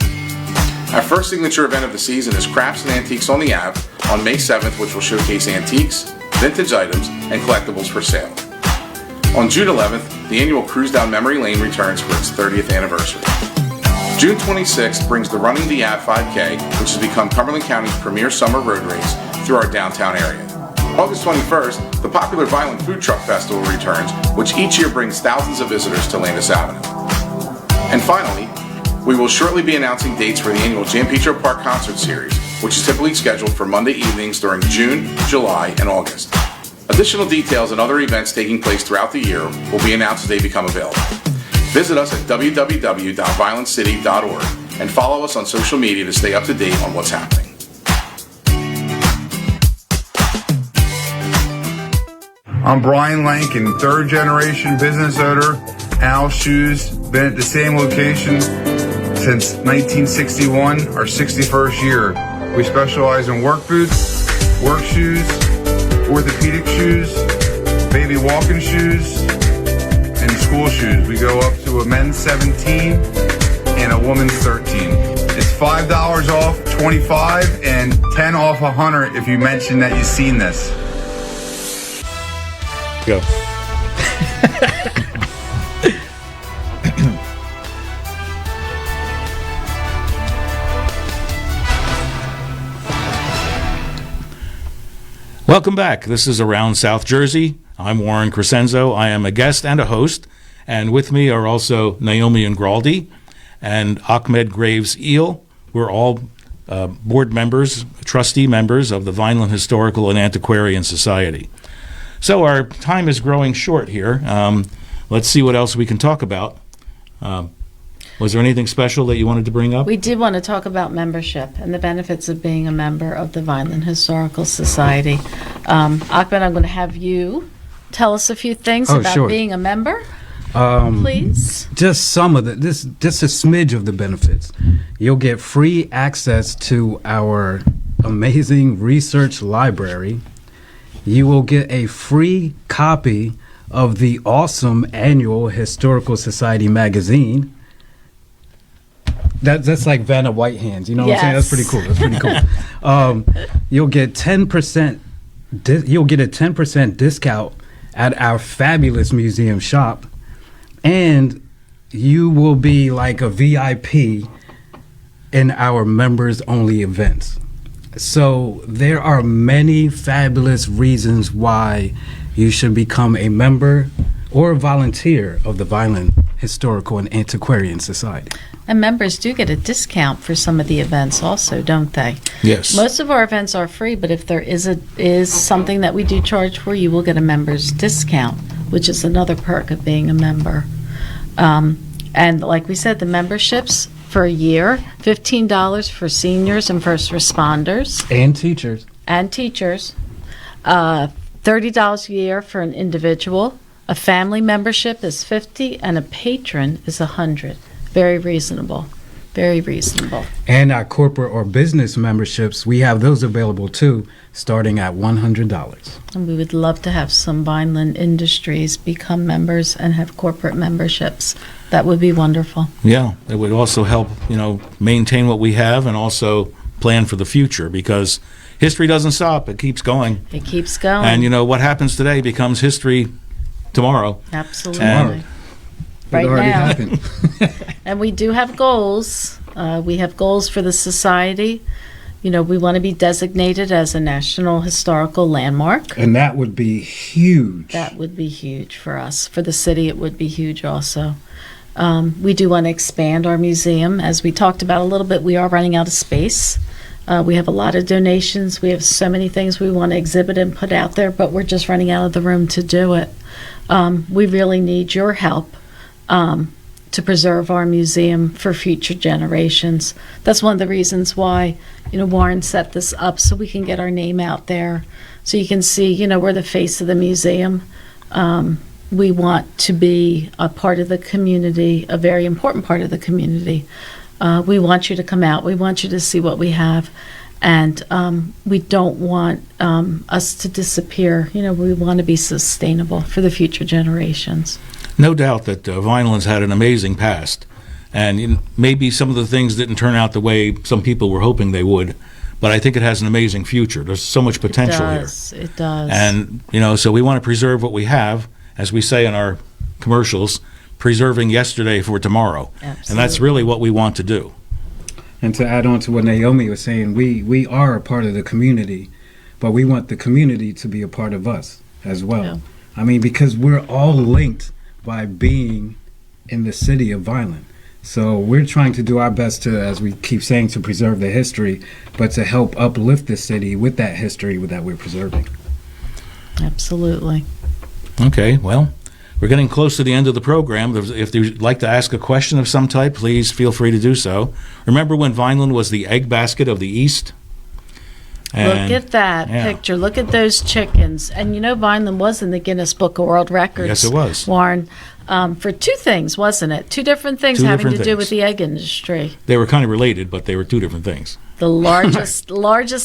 Our first signature event of the season is Crafts and Antiques on the Ave on May 7th, which will showcase antiques, vintage items, and collectibles for sale. On June 11th, the annual Cruise Down Memory Lane returns for its 30th anniversary. June 26th brings the Running the Ave 5K, which has become Cumberland County's premier summer road race through our downtown area. August 21st, the popular Vineland Food Truck Festival returns, which each year brings thousands of visitors to Landis Avenue. And finally, we will shortly be announcing dates for the annual Jan Petro Park Concert Series, which is typically scheduled for Monday evenings during June, July, and August. Additional details and other events taking place throughout the year will be announced as they become available. Visit us at www.violentcity.org and follow us on social media to stay up to date on what's happening. I'm Brian Lankin, third generation business owner, Al Shoes. Been at the same location since 1961, our 61st year. We specialize in work boots, work shoes, orthopedic shoes, baby walking shoes, and school shoes. We go up to a men's 17 and a woman's 13. It's $5 off, $25, and $10 off $100 if you mention that you've seen this. Go. Welcome back. This is Around South Jersey. I'm Warren Crescenzo. I am a guest and a host. And with me are also Naomi Ingraldi and Ahmad Graves-Eel. We're all board members, trustee members of the Vineland Historical and Antiquarian Society. So our time is growing short here. Let's see what else we can talk about. Was there anything special that you wanted to bring up? We did want to talk about membership and the benefits of being a member of the Vineland Historical Society. Ahmad, I'm going to have you tell us a few things about being a member, please. Just some of just a smidge of the benefits. You'll get free access to our amazing research library. You will get a free copy of the awesome annual Historical Society magazine. That's like Vanna White hands, you know what I'm saying? That's pretty cool. That's pretty cool. You'll get 10%. You'll get a 10% discount at our fabulous museum shop, and you will be like a VIP in our members-only events. So there are many fabulous reasons why you should become a member or a volunteer of the Vineland Historical and Antiquarian Society. And members do get a discount for some of the events also, don't they? Yes. Most of our events are free, but if there is something that we do charge for, you will get a member's discount, which is another perk of being a member. And like we said, the memberships for a year, $15 for seniors and first responders. And teachers. And teachers. $30 a year for an individual. A family membership is $50, and a patron is $100. Very reasonable. Very reasonable. And our corporate or business memberships, we have those available too, starting at $100. And we would love to have some Vineland Industries become members and have corporate memberships. That would be wonderful. Yeah, it would also help, maintain what we have and also plan for the future, because history doesn't stop. It keeps going. It keeps going. And, what happens today becomes history tomorrow. Absolutely. And right already now. happened. And we do have goals. We have goals for the society We want to be designated as a National Historical Landmark. And that would be huge. That would be huge for us. For the city, it would be huge also. We do want to expand our museum. As we talked about a little bit, we are running out of space. We have a lot of donations. We have so many things we want to exhibit and put out there, but we're just running out of the room to do it. We really need your help to preserve our museum for future generations. That's one of the reasons why, Warren set this up, so we can get our name out there, so you can see, we're the face of the museum. We want to be a part of the community, a very important part of the community. We want you to come out. We want you to see what we have. And we don't want us to disappear. We want to be sustainable for the future generations. No doubt that Vineland's had an amazing past. And maybe some of the things didn't turn out the way some people were hoping they would. But I think it has an amazing future. There's so much potential here. It does. And, so we want to preserve what we have, as we say in our commercials, preserving yesterday for tomorrow. Absolutely. And that's really what we want to do. And to add on to what Naomi was saying, we are a part of the community, but we want the community to be a part of us as well. Yeah. I mean, because we're all linked by being in the city of Vineland. So we're trying to do our best to, as we keep saying, to preserve the history, but to help uplift the city with that history that we're preserving. Absolutely. Okay, well, we're getting close to the end of the program. If you'd like to ask a question of some type, please feel free to do so. Remember when Vineland was the egg basket of the East? Look at that picture. Look at those chickens. And Vineland was in the Guinness Book of World Records. Yes, it was. Warren, for two things, wasn't it? Two different things having to do with the egg industry. They were kind of related, but they were two different things. The largest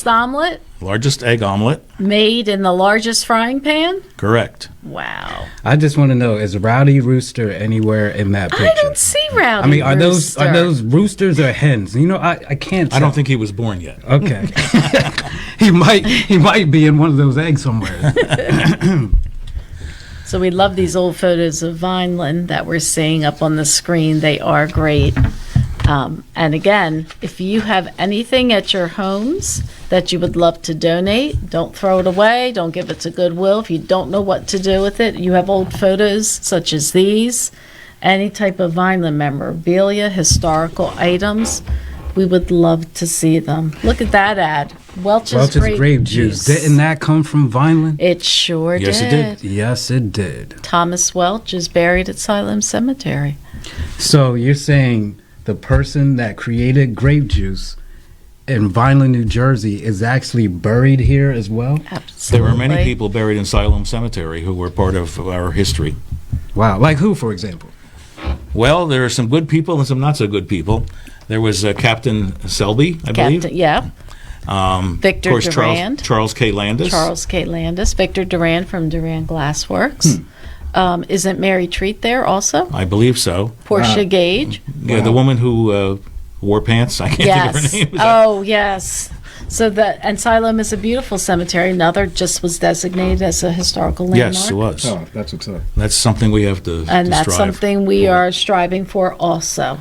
omelet Largest egg omelet. made in the largest frying pan? Correct. Wow. I just want to know, is Rowdy Rooster anywhere in that picture? I don't see Rowdy I mean, are Rooster. those roosters or hens? I can't tell. I don't think he was born yet. Okay. he might be in one of those eggs somewhere. So we love these old photos of Vineland that we're seeing up on the screen. They are great. And again, if you have anything at your homes that you would love to donate, don't throw it away. Don't give it to Goodwill. If you don't know what to do with it, you have old photos such as these, any type of Vineland memorabilia, historical items, we would love to see them. Look at that ad. Welch's grape juice. Didn't that come from Vineland? It sure Yes, did. it did. Yes, it did. Thomas Welch is buried at Siloam Cemetery. So you're saying the person that created grape juice in Vineland, New Jersey, is actually buried here as well? Absolutely. There were many people buried in Siloam Cemetery who were part of our history. Wow. Like who, for example? Well, there are some good people and some not so good people. There was Captain Selby, I believe. Yeah. Victor of course, Durand. Charles K. Landis. Charles K. Landis. Victor Durand from Durand Glassworks. Isn't Mary Treat there also? I believe so. Portia Gage. Yeah, the woman who wore pants. I can't think of her name. Oh, yes. So and Siloam is a beautiful cemetery. Another just was designated as a historical landmark. Yes, it was. Oh, that's what's up. That's something we have to And that's strive something we are striving for also.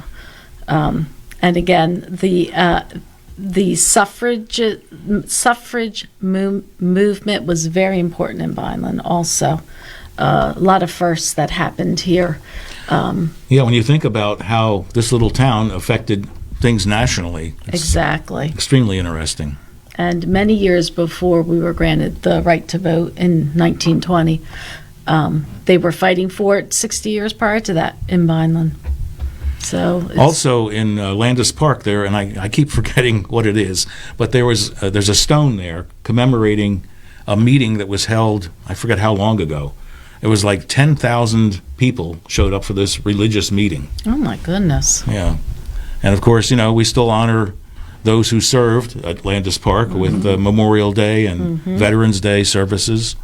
And again, the suffrage movement was very important in Vineland also. A lot of firsts that happened here. Yeah, when you think about how this little town affected things nationally, it's Exactly. extremely interesting. And many years before we were granted the right to vote in 1920, they were fighting for it 60 years prior to that in Vineland. So Also in Landis Park there, and I keep forgetting what it is, but there's a stone there commemorating a meeting that was held, I forget how long ago. It was like 10,000 people showed up for this religious meeting. oh my goodness. Yeah. And of course, we still honor those who served at Landis Park with Memorial Day and Veterans Day services.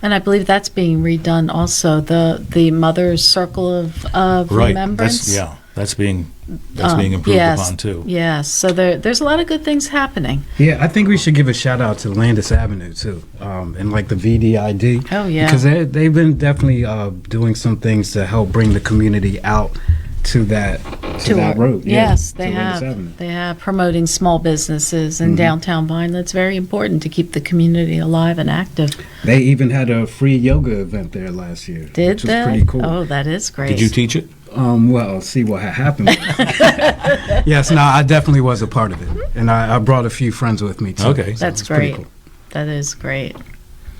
And I believe that's being redone also, the Mother's Circle of Remembrance. That's being improved upon too. Yes, so there's a lot of good things happening. Yeah, I think we should give a shout out to Landis Avenue too, and like the VDID. Oh yeah, because they've been definitely doing some things to help bring the community out to that road. Yes, to they Lattice have. Avenue. They have promoting small businesses in downtown Vineland. It's very important to keep the community alive and active. They even had a free yoga event there last year. Did which they? was pretty cool. Oh, that is great. Did you teach it? Well, see what had happened. Yes, no, I definitely was a part of it, and I brought a few friends with me too. Okay. so That's it's pretty great. cool. That is great.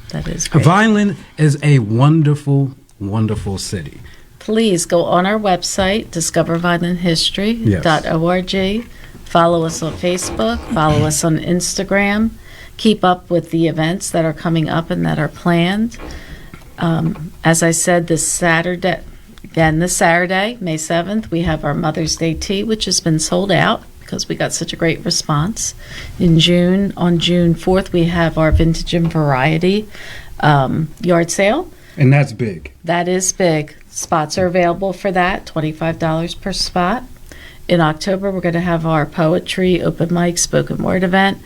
That is great. Vineland is a wonderful, wonderful city. Please go on our website, discovervinelandhistory.org. Follow us on Facebook. Follow us on Instagram. Keep up with the events that are coming up and that are planned. As I said, this Saturday, May 7th, we have our Mother's Day tea, which has been sold out because we got such a great response. On June 4th, we have our Vintage and Variety yard sale. And that's big. That is big. Spots are available for that, $25 per spot. In October, we're going to have our poetry, open mic, spoken word event.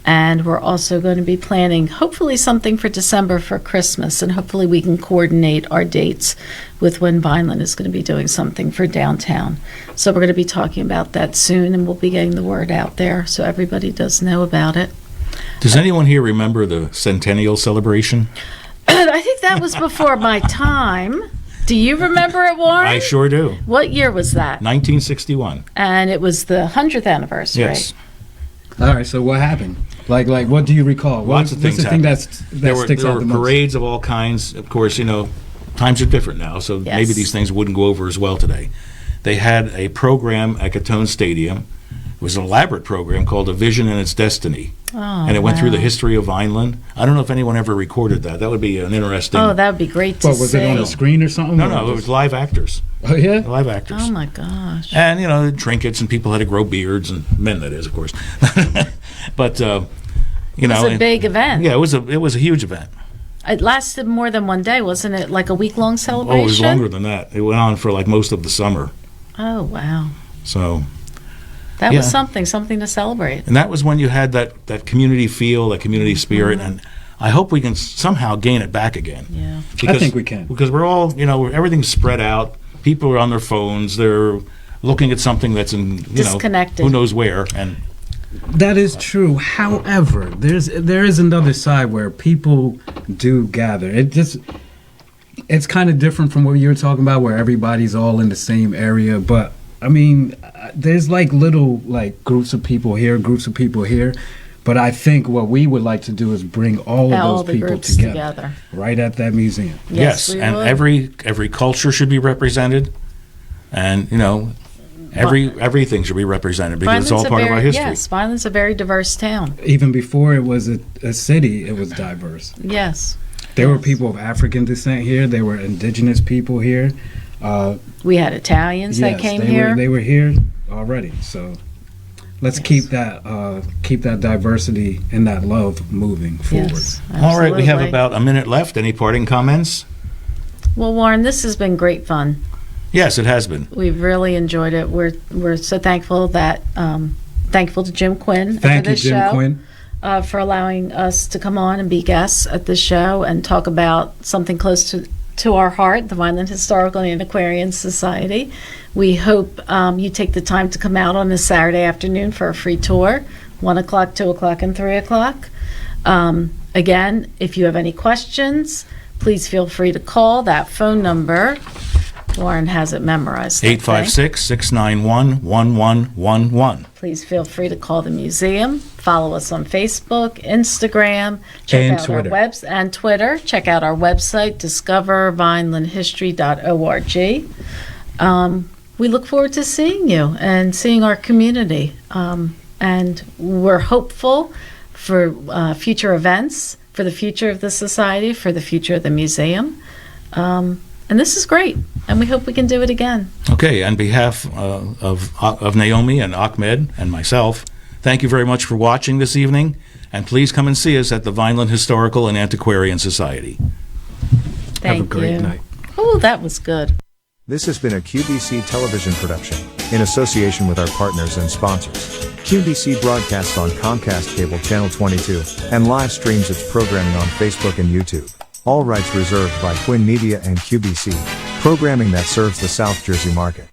And we're also going to be planning, hopefully, something for December for Christmas. And hopefully we can coordinate our dates with when Vineland is going to be doing something for downtown. So we're going to be talking about that soon, and we'll be getting the word out there so everybody does know about it. Does anyone here remember the Centennial Celebration? I think that was before my time. Do you remember it, Warren? I sure do. What year was that? 1961. And it was the 100th anniversary. Yes. All right, so what happened? Like, what do you recall? Lots of things What's the thing happened. that There sticks were out the most? parades of all kinds. Of course, times are different now, so Yes. maybe these things wouldn't go over as well today. They had a program at Catone Stadium. It was an elaborate program called A Vision and Its Destiny. Oh, And it went through the wow. history of Vineland. I don't know if anyone ever recorded that. That would be an interesting... Oh, that would be great to What, was see. it on the screen or something? No, or no, it was live actors. Oh, yeah? Live actors. Oh, my gosh. And, trinkets, and people had to grow beards, and men, that is, of course. But, It was a big event. Yeah, it was a huge event. It lasted more than one day, wasn't it? Like a week-long celebration? Oh, it was longer than that. It went on for like most of the summer. Oh, wow. So, That Yeah. was something to celebrate. and that was when you had that community feel, that community spirit, and I hope we can somehow gain it back again. Yeah. Because, think we can. Because we're all, everything's spread out. People are on their phones. They're looking at something that's in, Disconnected. who knows where. And That is true. However, there is another side where people do gather. It's kind of different from what you were talking about, where everybody's all in the same area. But I mean, there's little groups of people here, groups of people here. But I think what we would like to do is bring all of All those the people groups together, right at that museum. yes, we and would. every culture should be represented, and everything should be represented because it's all Vineland's a part of our very- history. Yes, Vineland's a very diverse town. Even before it was a city, it was diverse. Yes. There were people of African descent here. There were indigenous people here. We had Italians that Yes, came they here. They were here already. So let's keep that diversity and that love moving forward. Yes, All right, we have absolutely. about a minute left. Any parting comments? Well, Warren, this has been great fun. Yes, it has been. We've really enjoyed it. We're so thankful thankful to Jim Quinn Thank for you, this Jim show, Quinn. for allowing us to come on and be guests at this show and talk about something close to our heart, the Vineland Historical and Antiquarian Society. We hope you take the time to come out on a Saturday afternoon for a free tour, 1 o'clock, 2 o'clock, and 3 o'clock. Again, if you have any questions, please feel free to call that phone number. Warren has it memorized. I think. 856-691-1111. Please feel free to call the museum. Follow us on Facebook, Instagram, And out Twitter. and Twitter. Check out our website, discovervinelandhistory.org. We look forward to seeing you and seeing our community. And we're hopeful for future events, for the future of the society, for the future of the museum. And this is great, and we hope we can do it again. Okay, on behalf of Naomi and Ahmad and myself, thank you very much for watching this evening, and please come and see us at the Vineland Historical and Antiquarian Society. Thank Have a great you. night. Oh, that was good. This has been a QBC television production, in association with our partners and sponsors. QBC broadcasts on Comcast Cable Channel 22, and live streams its programming on Facebook and YouTube. All rights reserved by Quinn Media and QBC, programming that serves the South Jersey market.